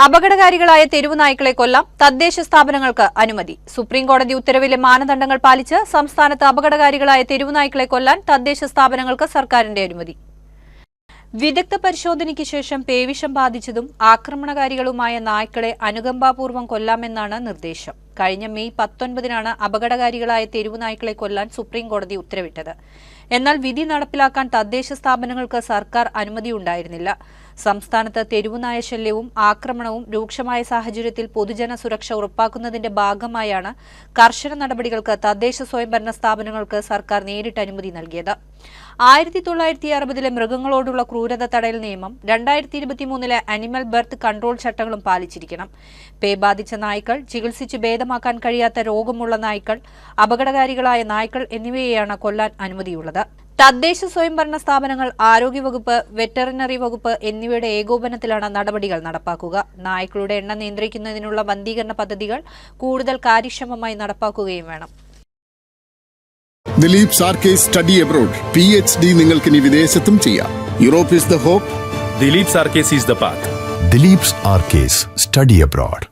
അപകടകാരികളായ തെരുവു നായ്ക്കളെ കൊല്ലാം തദ്ദേശ സ്ഥാപനങ്ങൾക്ക് അനുമതി. സുപ്രീംകോടതി ഉത്തരവിലെ മാനദണ്ഡങ്ങൾ പാലിച്ച് സംസ്ഥാനത്ത് അപകടകാരികളായ തെരുവു നായ്ക്കളെ കൊല്ലാൻ തദ്ദേശ സ്ഥാപനങ്ങൾക്ക് സർക്കാരിന്റെ അനുമതി. വിദഗ്ധ പരിശോധനയ്ക്ക് ശേഷം പേവിഷം ബാധിച്ചതും ആക്രമണകാരികളുമായ നായ്ക്കളെ അനുകമ്പാപൂർവ്വം കൊല്ലാമെന്നാണ് നിർദ്ദേശം. കഴിഞ്ഞ മെയ് 19-നാണ് അപകടകാരികളായ തെരുവു നായ്ക്കളെ കൊല്ലാൻ സുപ്രീംകോടതി ഉത്തരവിട്ടത്. എന്നാൽ വിധി നടപ്പിലാക്കാൻ തദ്ദേശ സ്ഥാപനങ്ങൾക്ക് സർക്കാർ അനുമതിയുണ്ടായിരുന്നില്ല. സംസ്ഥാനത്ത് തെരുവുനായ ശല്യവും ആക്രമണവും രൂക്ഷമായ സാഹചര്യത്തിൽ പൊതുജന സുരക്ഷ ഉറപ്പാക്കുന്നതിന്റെ ഭാഗമായാണ് കർശന നടപടികൾക്ക് തദ്ദേശ സ്വയംഭരണ സ്ഥാപനങ്ങൾക്ക് സർക്കാർ നേരിട്ട് അനുമതി നൽകിയത്. 1960-ലെ മൃഗങ്ങളോടുള്ള ക്രൂരത തടയൽ നിയമം, 2023-ലെ അനിമൽ ബർത്ത് കൺട്രോൾ ചട്ടങ്ങളും പാലിച്ചിരിക്കണം. പേ ബാധിച്ച നായ്ക്കൾ, ചികിത്സിച്ച് ഭേദമാക്കാൻ കഴിയാത്ത രോഗമുള്ള നായ്ക്കൾ, അപകടകാരികളായ നായ്ക്കൾ എന്നിവയെയാണ് കൊല്ലാൻ അനുമതിയുള്ളത്. തദ്ദേശ സ്വയംഭരണ സ്ഥാപനങ്ങൾ, ആരോഗ്യവകുപ്പ്, വെറ്ററിനറി വകുപ്പ് എന്നിവയുടെ ഏകോപനത്തിലാണ് നടപടികൾ നടപ്പാക്കുക. നായ്ക്കളുടെ എണ്ണം നിയന്ത്രിക്കുന്നതിനുള്ള വന്ധീകരണ പദ്ധതികൾ കൂടുതൽ കാര്യക്ഷമമായി നടപ്പാക്കുകയും വേണം. Dileep's Arkays study abroad. PhD നിങ്ങൾക്ക് ഇനി വിദേശത്തും ചെയ്യാം. Europe is the hope. Dileep's Arkays is the path. Dileep's Arkays study abroad.